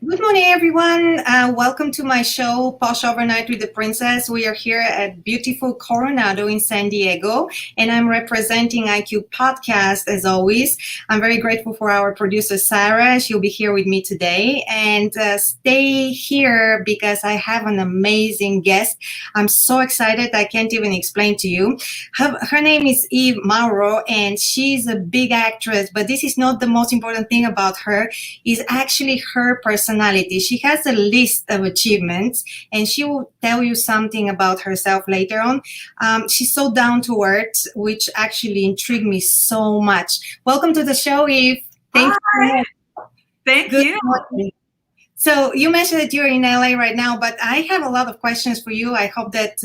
Good morning, everyone. Welcome to my show, Posh Overnight with the Princess. We are here at beautiful Coronado in San Diego, and I'm representing IQ Podcast as always. I'm very grateful for our producer, Sarah. She'll be here with me today. And stay here because I have an amazing guest. I'm so excited. I can't even explain to you. Her name is Eve Mauro, and she's a big actress, but this is not the most important thing about her. Is actually her personality. She has a list of achievements, and she will tell you something about herself later on. She's so down to earth, which actually intrigued me so much. Welcome to the show, Eve. Thank Hi. you. Thank Good you. morning. So you mentioned that you're in LA right now, but I have a lot of questions for you. I hope that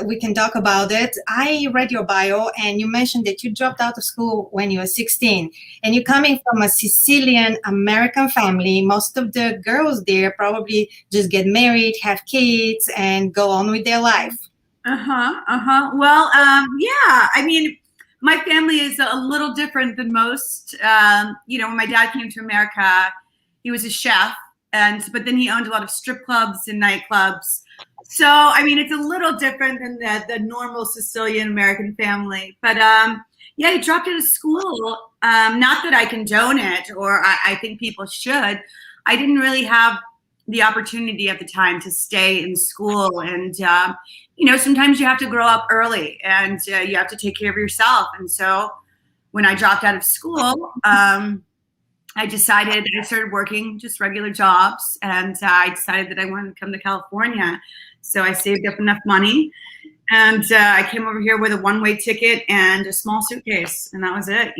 we can talk about it. I read your bio, and you mentioned that you dropped out of school when you were 16, and you're coming from a Sicilian American family. Most of the girls there probably just get married, have kids, and go on with their life. Well, yeah. I mean, my family is a little different than most. When my dad came to America, he was a chef, but then he owned a lot of strip clubs and nightclubs. So, I mean, it's a little different than the normal Sicilian American family. But yeah, he dropped out of school. Not that I condone it, or I think people should. I didn't really have the opportunity at the time to stay in school, and sometimes you have to grow up early, and you have to take care of yourself. And so, when I dropped out of school, I started working just regular jobs, and I decided that I wanted to come to California. So I saved up enough money, and I came over here with a one-way ticket and a small suitcase, and that was it,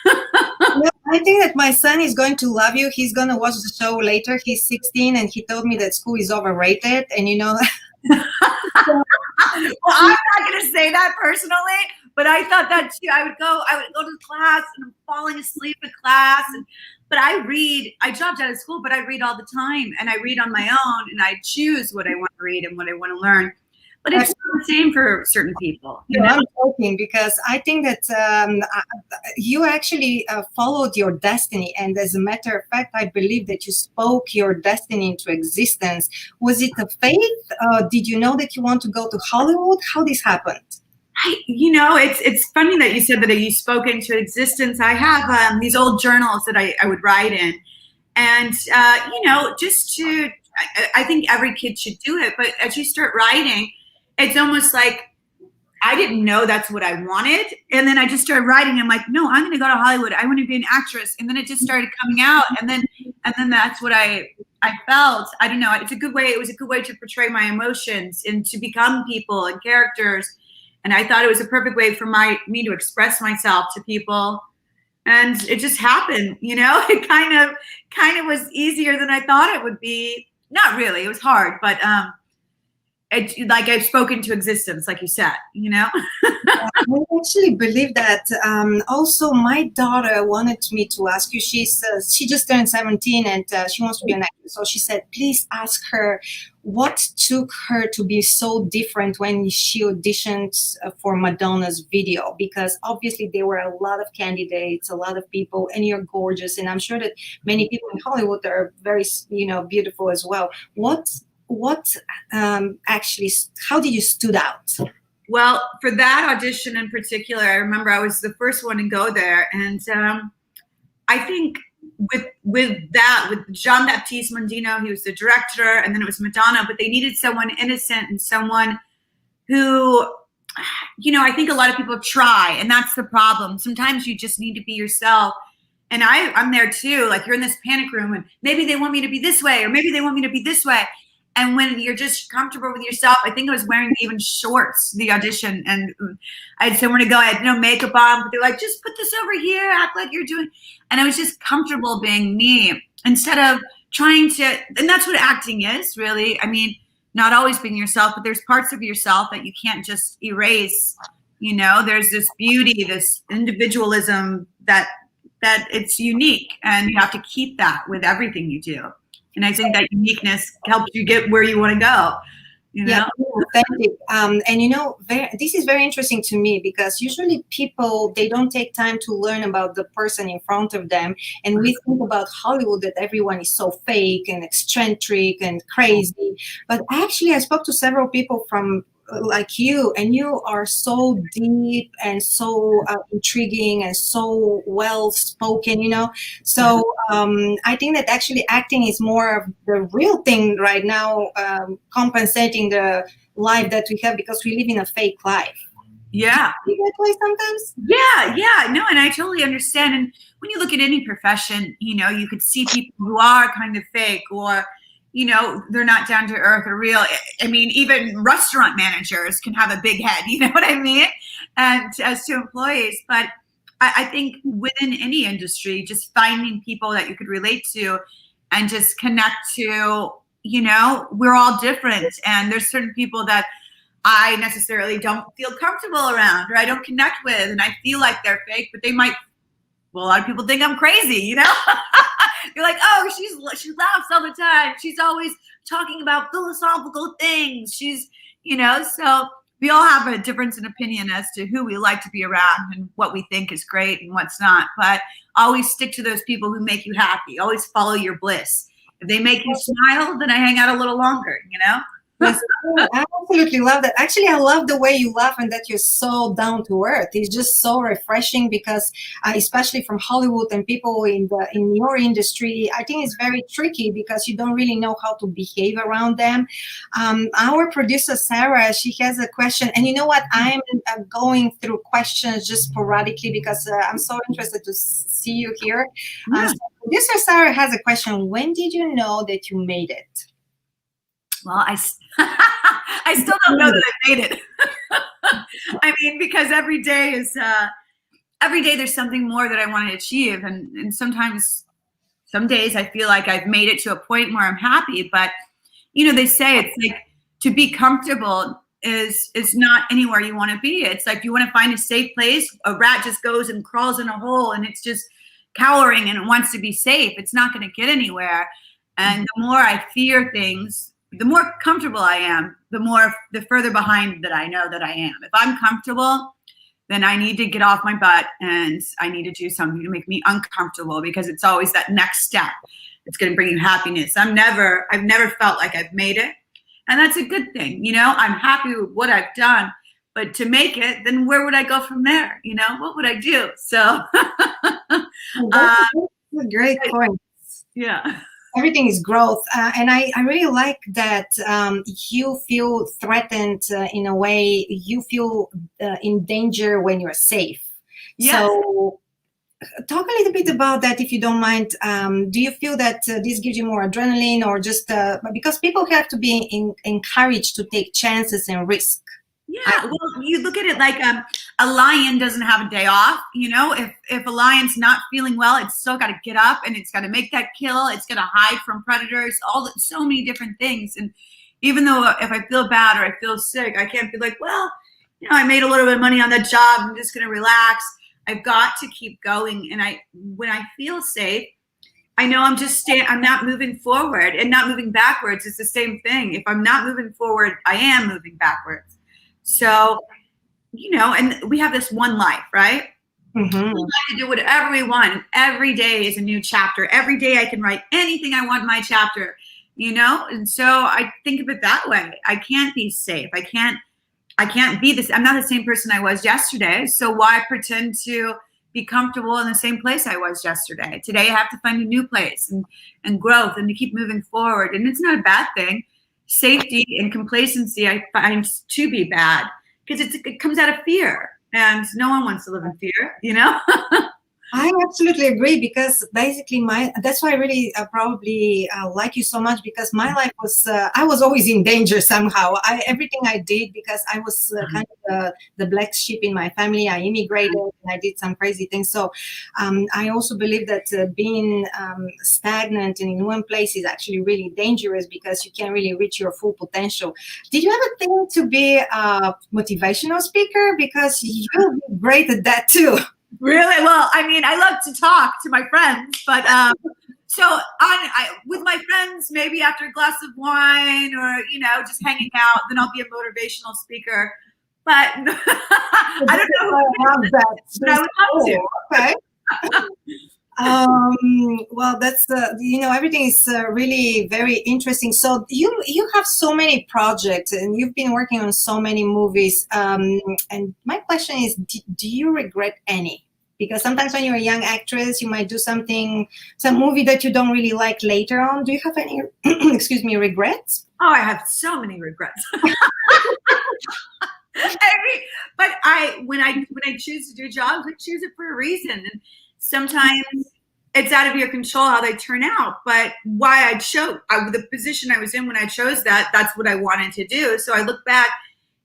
Well, I think that my son is going to love you. He's going to watch the show later. He's 16, and he told me that school is overrated. And Well, I'm not going to say that personally, but I thought that too. I would go to class, and I'm falling asleep in class. But I dropped out of school, but I read all the time, and I read on my own, and I choose what I want to read and what I want to learn. But it's not the same for certain people. I'm joking because I think that you actually followed your destiny. And as a matter of fact, I believe that you spoke your destiny into existence. Was it a faith? Did you know that you want to go to Hollywood? How this happened? It's funny that you said that you spoke into existence. I have these old journals that I would write in. And, I think every kid should do it. But as you start writing, it's almost like I didn't know that's what I wanted. And then I just started writing. I'm like, no, I'm going to go to Hollywood. I want to be an actress. And then it just started coming out. And then that's what I felt. I don't know. It's a good way. It was a good way to portray my emotions and to become people and characters. And I thought it was a perfect way for me to express myself to people. And it just happened, It kind of was easier than I thought it would be. Not really. It was hard, but like I've spoken to existence, like you said, I actually believe that. Also, my daughter wanted me to ask you. She just turned 17, and she wants to be an actress. So she said, please ask her what took her to be so different when she auditioned for Madonna's video, because obviously there were a lot of candidates, a lot of people, and you're gorgeous, and I'm sure that many people in Hollywood are very, beautiful as well. What actually, how did you stood out? Well, for that audition in particular, I remember I was the first one to go there, and I think with Jean-Baptiste Mondino, he was the director, and then it was Madonna, but they needed someone innocent and someone who, I think a lot of people try, and that's the problem. Sometimes you just need to be yourself. And I'm there too. Like, you're in this panic room, and maybe they want me to be this way, or maybe they want me to be this way. And when you're just comfortable with yourself, I think I was wearing even shorts, the audition, and I had somewhere to go. I had no makeup on, but they're like, just put this over here, act like you're doing. And I was just comfortable being me instead of trying to, and that's what acting is, really. I mean, not always being yourself, but there's parts of yourself that you can't just erase. There's this beauty, this individualism that it's unique, and you have to keep that with everything you do. And I think that uniqueness helps you get where you want to go. you Yeah, know? authentic. And this is very interesting to me because usually people, they don't take time to learn about the person in front of them. And we think about Hollywood that everyone is so fake and eccentric and crazy. But actually, I spoke to several people from like you, and you are so deep and so intriguing and so well spoken, So I think that actually acting is more of the real thing right now, compensating the life that we have because we live in a fake life. Yeah. Do you feel that way sometimes? Yeah. No, and I totally understand. And when you look at any profession, you could see people who are kind of fake or, they're not down to earth or real. I mean, even restaurant managers can have a big head, you know what I mean? And as to employees, but I think within any industry, just finding people that you could relate to and just connect to, we're all different. And there's certain people that I necessarily don't feel comfortable around or I don't connect with, and I feel like they're fake, but they might, well, a lot of people think I'm crazy, You're like, oh, she laughs all the time. She's always talking about philosophical things. She's, so we all have a difference in opinion as to who we like to be around and what we think is great and what's not. But always stick to those people who make you happy. Always follow your bliss. If they make you smile, then I hang out a little longer, Yes, I absolutely love that. Actually, I love the way you laugh and that you're so down to earth. It's just so refreshing because, especially from Hollywood and people in your industry, I think it's very tricky because you don't really know how to behave around them. Our producer Sarah, she has a question, and you know what? I'm going through questions just sporadically because I'm so interested to see you here. So producer Sarah has a question. When did you know that you made it? Well, I still don't know that I made it. I mean, because every day there's something more that I want to achieve. And sometimes, some days I feel like I've made it to a point where I'm happy. But, they say it's like to be comfortable is not anywhere you want to be. It's like you want to find a safe place. A rat just goes and crawls in a hole and it's just cowering and it wants to be safe. It's not going to get anywhere. And the more I fear things, the more comfortable I am, the further behind that I know that I am. If I'm comfortable, then I need to get off my butt and I need to do something to make me uncomfortable because it's always that next step that's going to bring you happiness. I've never felt like I've made it. And that's a good thing. I'm happy with what I've done, but to make it, then where would I go from there? What would I do? So that's a great point. Yeah. Everything is growth. And I really like that you feel threatened in a way, you feel in danger when you're safe. Yes. So talk a little bit about that if you don't mind. Do you feel that this gives you more adrenaline or just because people have to be encouraged to take chances and risk? Yeah, well, you look at it like a lion doesn't have a day off. If a lion's not feeling well, it's still got to get up and it's got to make that kill. It's got to hide from predators. So many different things. And even though if I feel bad or I feel sick, I can't be like, well, I made a little bit of money on that job. I'm just going to relax. I've got to keep going. And when I feel safe, I know I'm not moving forward and not moving backwards. It's the same thing. If I'm not moving forward, I am moving backwards. So, and we have this one life, right? Mm-hmm. We like to do whatever we want. Every day is a new chapter. Every day I can write anything I want in my chapter, And so I think of it that way. I can't be safe. I can't be this. I'm not the same person I was yesterday. So why pretend to be comfortable in the same place I was yesterday? Today I have to find a new place and growth and to keep moving forward. And it's not a bad thing. Safety and complacency I find to be bad because it comes out of fear and no one wants to live in fear, I absolutely agree because basically that's why I really probably like you so much because my life was I was always in danger somehow. Everything I did because I was kind of the black sheep in my family. I immigrated and I did some crazy things. So I also believe that being stagnant and in one place is actually really dangerous because you can't really reach your full potential. Did you ever think to be a motivational speaker? Because you'll be great at that too. Really? Well, I mean, I love to talk to my friends, but with my friends, maybe after a glass of wine or, just hanging out, then I'll be a motivational speaker. But I don't know. But I would love to. Okay. Well, that's everything is really very interesting. So you have so many projects and you've been working on so many movies. And my question is, do you regret any? Because sometimes when you're a young actress, you might do some movie that you don't really like later on. Do you have any, excuse me, regrets? Oh, I have so many regrets. But when I choose to do jobs, I choose it for a reason. And sometimes it's out of your control how they turn out. But why the position I was in when I chose that's what I wanted to do. So I look back,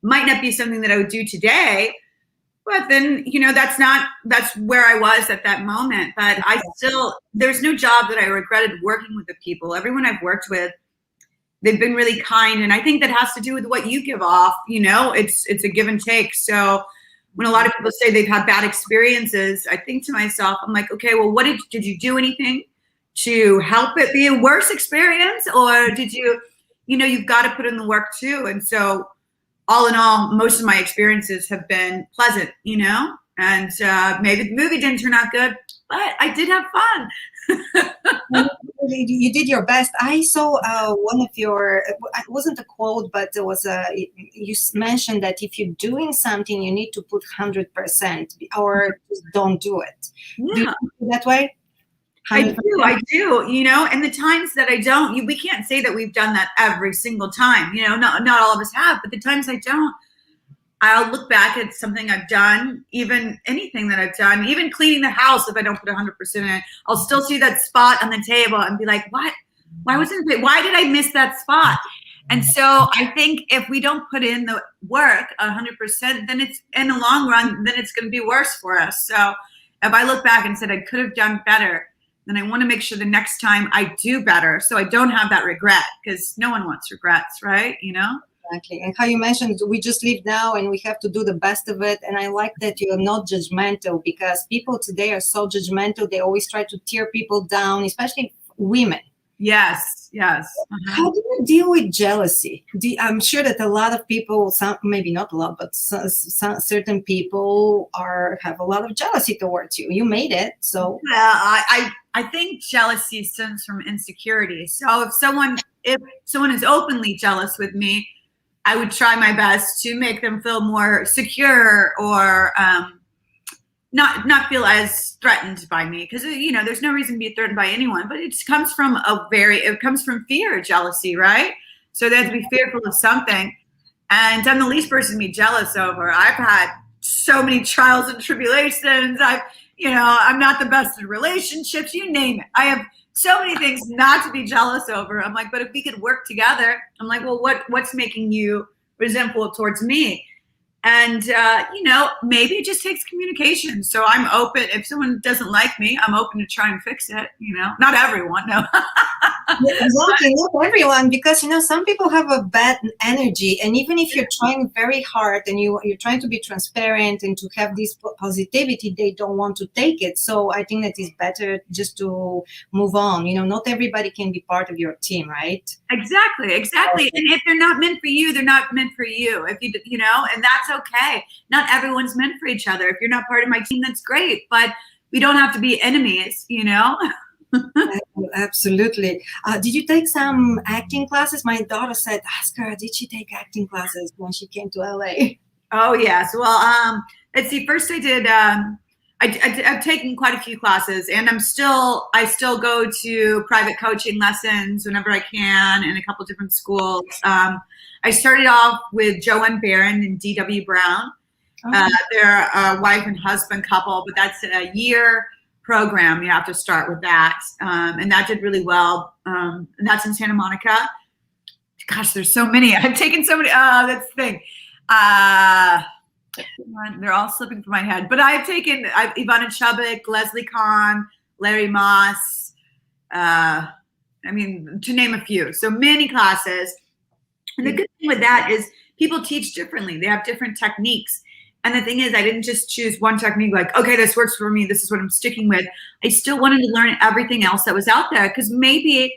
might not be something that I would do today, but then, that's where I was at that moment. But there's no job that I regretted working with the people. Everyone I've worked with, they've been really kind. And I think that has to do with what you give off. It's a give and take. So when a lot of people say they've had bad experiences, I think to myself, I'm like, okay, well, did you do anything to help it be a worse experience? Or did you've got to put in the work too. And so all in all, most of my experiences have been pleasant, and maybe the movie didn't turn out good, but I did have fun. You did your best. I saw one of your, it wasn't a quote, but there was you mentioned that if you're doing something, you need to put 100% or just don't do it. Yeah. Do you feel that way? 100%? I do, and the times that I don't, we can't say that we've done that every single time, not all of us have, but the times I don't, I'll look back at something I've done, even anything that I've done, even cleaning the house. If I don't put 100% in it, I'll still see that spot on the table and be like, what? Why did I miss that spot? And so I think if we don't put in the work 100%, then it's in the long run, then it's going to be worse for us. So if I look back and said I could have done better, then I want to make sure the next time I do better, so I don't have that regret, because no one wants regrets, right? Exactly. And how you mentioned, we just live now and we have to do the best of it. And I like that you're not judgmental, because people today are so judgmental. They always try to tear people down, especially women. Yes. How do you deal with jealousy? I'm sure that a lot of people, maybe not a lot, but certain people have a lot of jealousy towards you. You made it, so. Yeah, I think jealousy stems from insecurity. So if someone is openly jealous with me, I would try my best to make them feel more secure or not feel as threatened by me, because there's no reason to be threatened by anyone, but it comes from fear, jealousy, right? So they have to be fearful of something, and I'm the least person to be jealous over. I've had so many trials and tribulations. I'm not the best in relationships, you name it. I have so many things not to be jealous over. I'm like, but if we could work together, I'm like, well, what's making you resentful towards me? And, maybe it just takes communication. So I'm open. If someone doesn't like me, I'm open to try and fix it. Not everyone, no. Exactly, not everyone, because some people have a bad energy, and even if you're trying very hard and you're trying to be transparent and to have this positivity, they don't want to take it. So I think that it's better just to move on. Not everybody can be part of your team, right? Exactly. And if they're not meant for you, they're not meant for you. If and that's okay. Not everyone's meant for each other. If you're not part of my team, that's great, but we don't have to be enemies, Absolutely. Did you take some acting classes? My daughter said, ask her, did she take acting classes when she came to LA? Oh, yes. Well, let's see. First I did, I've taken quite a few classes, and I still go to private coaching lessons whenever I can in a couple different schools. I started off with Joanne Barron and D.W. Brown. They're a wife and husband couple, but that's a year program. You have to start with that. And that did really well. And that's in Santa Monica. Gosh, there's so many. I've taken so many. That's the thing. They're all slipping from my head. But I've taken Ivana Chubbuck, Leslie Kahn, Larry Moss. To name a few. So many classes. And the good thing with that is people teach differently. They have different techniques. And the thing is, I didn't just choose one technique like, okay, this works for me. This is what I'm sticking with. I still wanted to learn everything else that was out there, because maybe,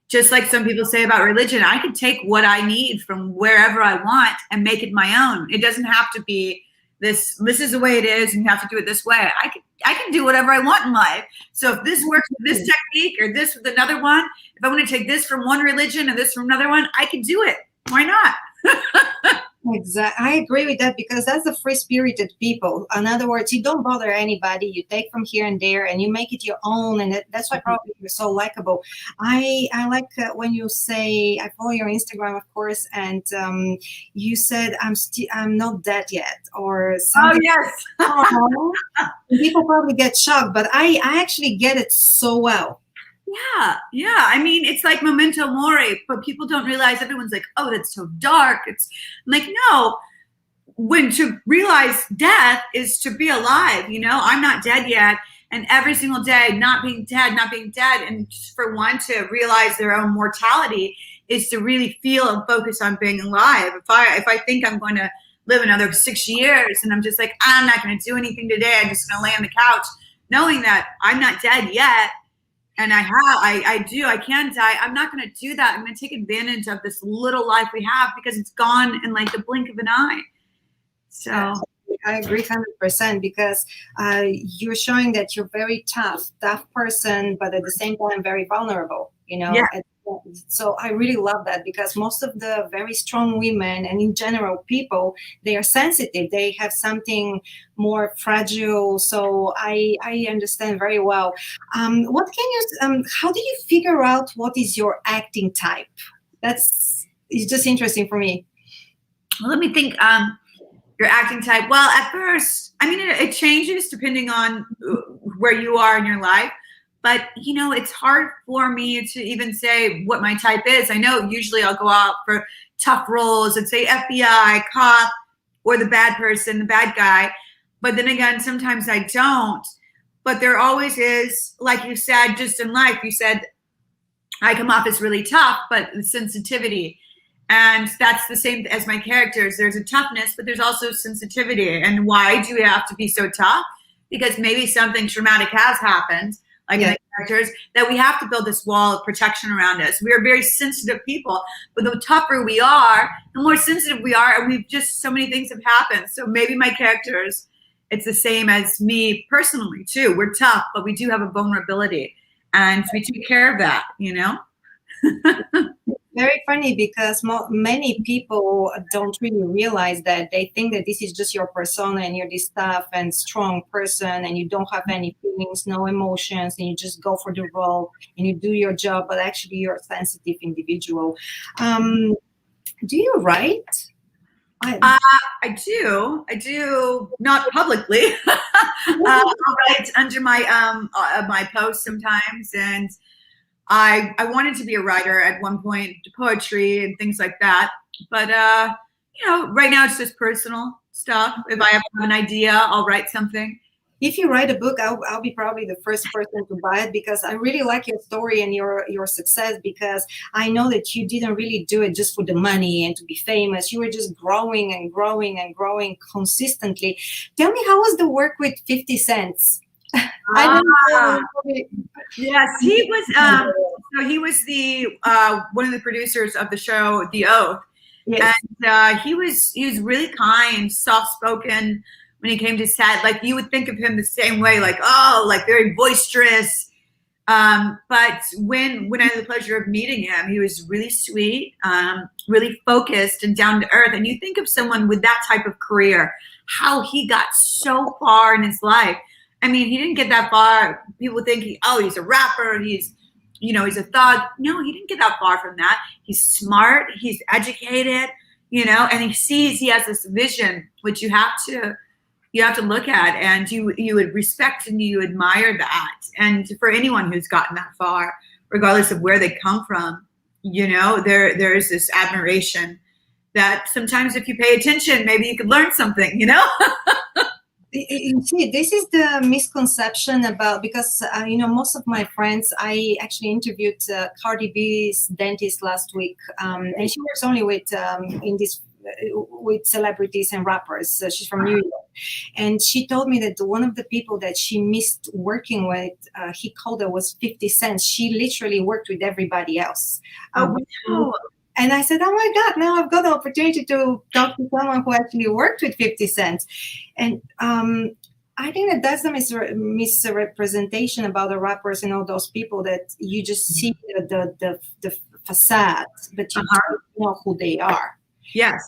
just like some people say about religion, I could take what I need from wherever I want and make it my own. It doesn't have to be this is the way it is and you have to do it this way. I can do whatever I want in life. So if this works with this technique or this with another one, if I want to take this from one religion and this from another one, I can do it. Why not? Exactly. I agree with that, because that's the free-spirited people. In other words, you don't bother anybody. You take from here and there and you make it your own. And that's why probably you're so likable. I like when you say, I follow your Instagram, of course, and you said, I'm not dead yet, or something. Oh, yes. People probably get shocked, but I actually get it so well. Yeah. I mean, it's like memento mori, but people don't realize. Everyone's like, oh, that's so dark. It's like, no, when to realize death is to be alive. I'm not dead yet. And every single day, not being dead. And just for one to realize their own mortality is to really feel and focus on being alive. If I think I'm going to live another 6 years and I'm just like, I'm not going to do anything today, I'm just going to lay on the couch, knowing that I'm not dead yet. And I can die. I'm not going to do that. I'm going to take advantage of this little life we have, because it's gone in like the blink of an eye. So I agree 100%, because you're showing that you're very tough person, but at the same time, very vulnerable, Yeah. So I really love that, because most of the very strong women, and in general people, they are sensitive. They have something more fragile. So I understand very well. What can you? How do you figure out what is your acting type? It's just interesting for me. Well, let me think. Your acting type. Well, at first, I mean, it changes depending on where you are in your life. But, it's hard for me to even say what my type is. I know usually I'll go out for tough roles and say FBI, cop, or the bad person, the bad guy. But then again, sometimes I don't. But there always is, like you said, just in life, you said, I come off as really tough, but the sensitivity. And that's the same as my characters. There's a toughness, but there's also sensitivity. And why do we have to be so tough? Because maybe something traumatic has happened, like in the characters, that we have to build this wall of protection around us. We are very sensitive people, but the tougher we are, the more sensitive we are, and we've just, so many things have happened. So maybe my characters, it's the same as me personally too. We're tough, but we do have a vulnerability, and we take care of that, Very funny, because many people don't really realize that. They think that this is just your persona and you're this tough and strong person and you don't have any feelings, no emotions, and you just go for the role and you do your job, but actually you're a sensitive individual. Do you write? I do, not publicly. I'll write under my posts sometimes, and I wanted to be a writer at one point, poetry and things like that. But, right now it's just personal stuff. If I have an idea, I'll write something. If you write a book, I'll be probably the first person to buy it, because I really like your story and your success, because I know that you didn't really do it just for the money and to be famous. You were just growing and growing and growing consistently. Tell me, how was the work with 50 Cents? Yes, he was. So he was the one of the producers of the show The Oath, Yes. and he was really kind, soft spoken when he came to set. Like, you would think of him the same way, like, like very boisterous. But when I had the pleasure of meeting him, he was really sweet, really focused and down to earth. And you think of someone with that type of career, how he got so far in his life. I mean, he didn't get that far. People think he's a rapper. He's a thug. No, he didn't get that far from that. He's smart. He's educated, and he has this vision, which you have to look at, and you would respect and you admire that. And for anyone who's gotten that far, regardless of where they come from, there's this admiration that sometimes if you pay attention, maybe you could learn something, You see, this is the misconception about, because most of my friends, I actually interviewed Cardi B's dentist last week, and she works only with with celebrities and rappers. She's from New York. And she told me that one of the people that she missed working with, he called her, was 50 Cent. She literally worked with everybody else. Wow. And I said, oh my God, now I've got the opportunity to talk to someone who actually worked with 50 Cent. And I think that that's the misrepresentation about the rappers and all those people, that you just see the facade, but you don't know who they are. Yes.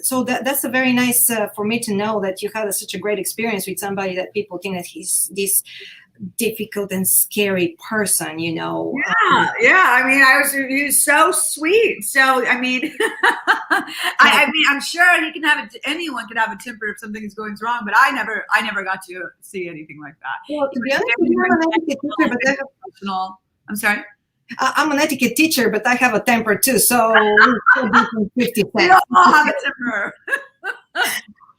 So that's a very nice for me to know that you had such a great experience with somebody that people think that he's this difficult and scary person, you know. I mean, he was so sweet. So I mean, I mean, I'm sure anyone can have a temper if something is going wrong, but I never got to see anything like that. Well, to be honest, I'm an etiquette teacher, but I'm sorry. I'm an etiquette teacher, but I have a temper too. So we all have a temper.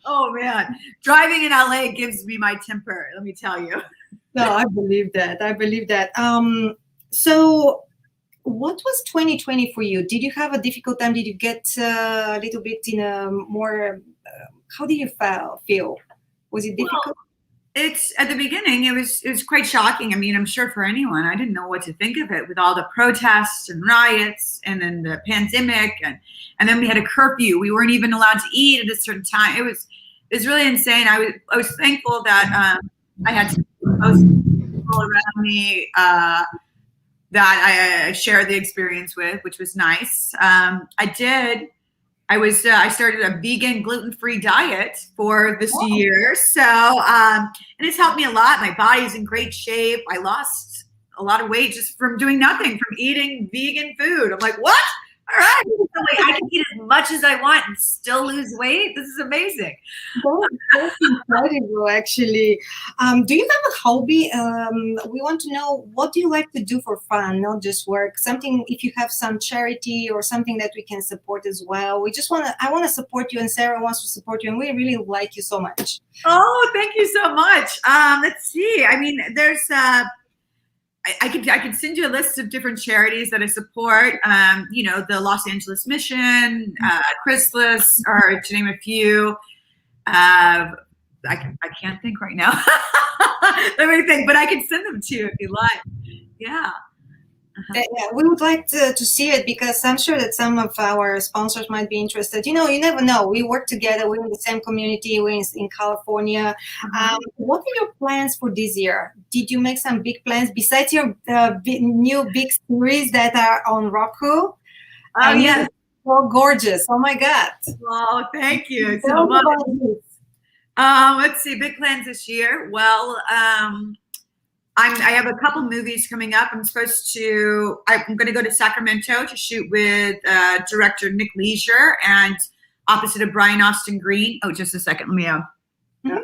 Oh man, driving in LA gives me my temper. Let me tell you. No, I believe that. So what was 2020 for you? Did you have a difficult time? Did you get a little bit in a more, how did you feel? Was it difficult? Well, it's at the beginning, it was quite shocking. I mean, I'm sure for anyone, I didn't know what to think of it with all the protests and riots and then the pandemic. And then we had a curfew. We weren't even allowed to eat at a certain time. It was really insane. I was thankful that I had people around me that I shared the experience with, which was nice. I started a vegan, gluten-free diet for this year. So, and it's helped me a lot. My body's in great shape. I lost a lot of weight just from doing nothing, from eating vegan food. I'm like, what? All right. So I can eat as much as I want and still lose weight. This is amazing. That's incredible, actually. Do you have a hobby? We want to know, what do you like to do for fun, not just work? Something, if you have some charity or something that we can support as well. I want to support you, and Sarah wants to support you, and we really like you so much. Oh, thank you so much. Let's see. I mean, there's I could send you a list of different charities that I support. The Los Angeles Mission, Chrysalis, or to name a few. I can't think right now. Let me think, but I can send them to you if you like. Yeah. Yeah, we would like to see it, because I'm sure that some of our sponsors might be interested. You never know. We work together. We're in the same community. We're in California. What are your plans for this year? Did you make some big plans besides your new big series that are on Roku? Oh, yes. So gorgeous. Oh, my God. Oh, thank you so much. Let's see. Big plans this year. Well, I have a couple movies coming up. I'm going to go to Sacramento to shoot with director Nick Leisure and opposite of Brian Austin Green. Oh, just a second. Let me,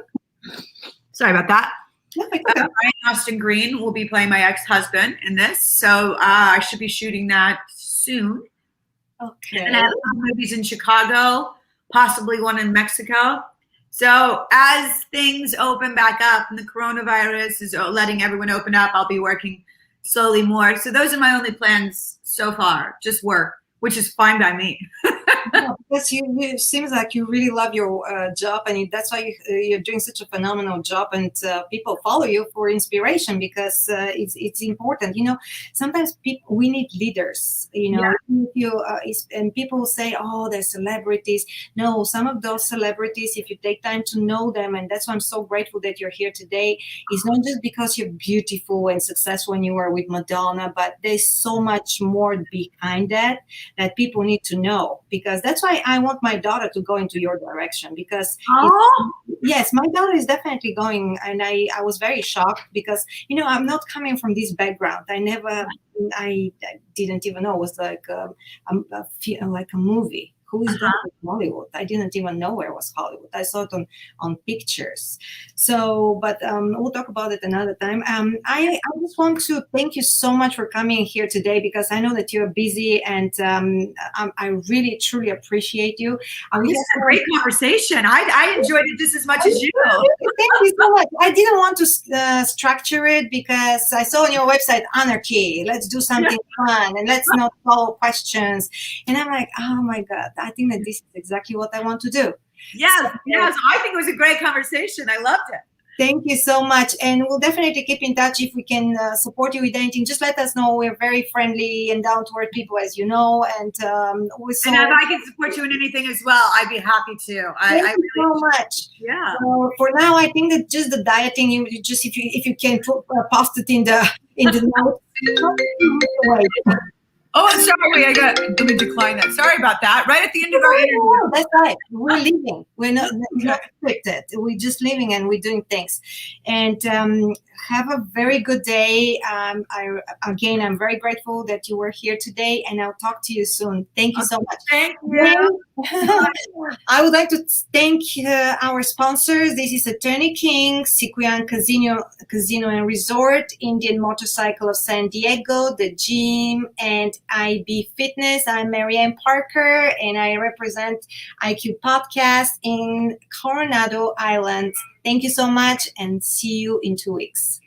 sorry about that. Brian Austin Green will be playing my ex-husband in this. So I should be shooting that soon. Okay. And I have a couple movies in Chicago, possibly one in Mexico. So as things open back up and the coronavirus is letting everyone open up, I'll be working slowly more. So those are my only plans so far, just work, which is fine by me. Because it seems like you really love your job, and that's why you're doing such a phenomenal job, and people follow you for inspiration, because it's important. Sometimes we need leaders. And people say, oh, they're celebrities. No, some of those celebrities, if you take time to know them, and that's why I'm so grateful that you're here today, is not just because you're beautiful and successful and you were with Madonna, but there's so much more behind that people need to know. Because that's why I want my daughter to go into your direction, because yes, my daughter is definitely going, and I was very shocked, because I'm not coming from this background. I didn't even know it was like a movie. Who is going to Hollywood? I didn't even know where was Hollywood. I saw it on pictures. So, but we'll talk about it another time. I just want to thank you so much for coming here today, because I know that you're busy, and I really, truly appreciate you. This is a great conversation. I enjoyed it just as much as you. Thank you so much. I didn't want to structure it, because I saw on your website, anarchy. Let's do something fun, and let's not follow questions. And I'm like, oh my God, I think that this is exactly what I want to do. Yes, yes. I think it was a great conversation. I loved it. Thank you so much. And we'll definitely keep in touch if we can support you with anything. Just let us know. We're very friendly and down-to-earth people, as you know. And and if I can support you in anything as well, I'd be happy to. Thank you so much. Yeah. For now, I think that just the dieting, you just if you can post it in the notes. Oh, I'm sorry. Let me decline that. Sorry about that. Right at the end of our interview. No, that's right. We're leaving. We're not restricted. We're just leaving and we're doing things. And have a very good day. I'm very grateful that you were here today, and I'll talk to you soon. Thank you so much. Thank you. I would like to thank our sponsors. This is Attorney King, Sicilian Casino and Resort, Indian Motorcycle of San Diego, the gym, and IB Fitness. I'm Marianne Parker, and I represent IQ Podcast in Coronado Island. Thank you so much, and see you in 2 weeks.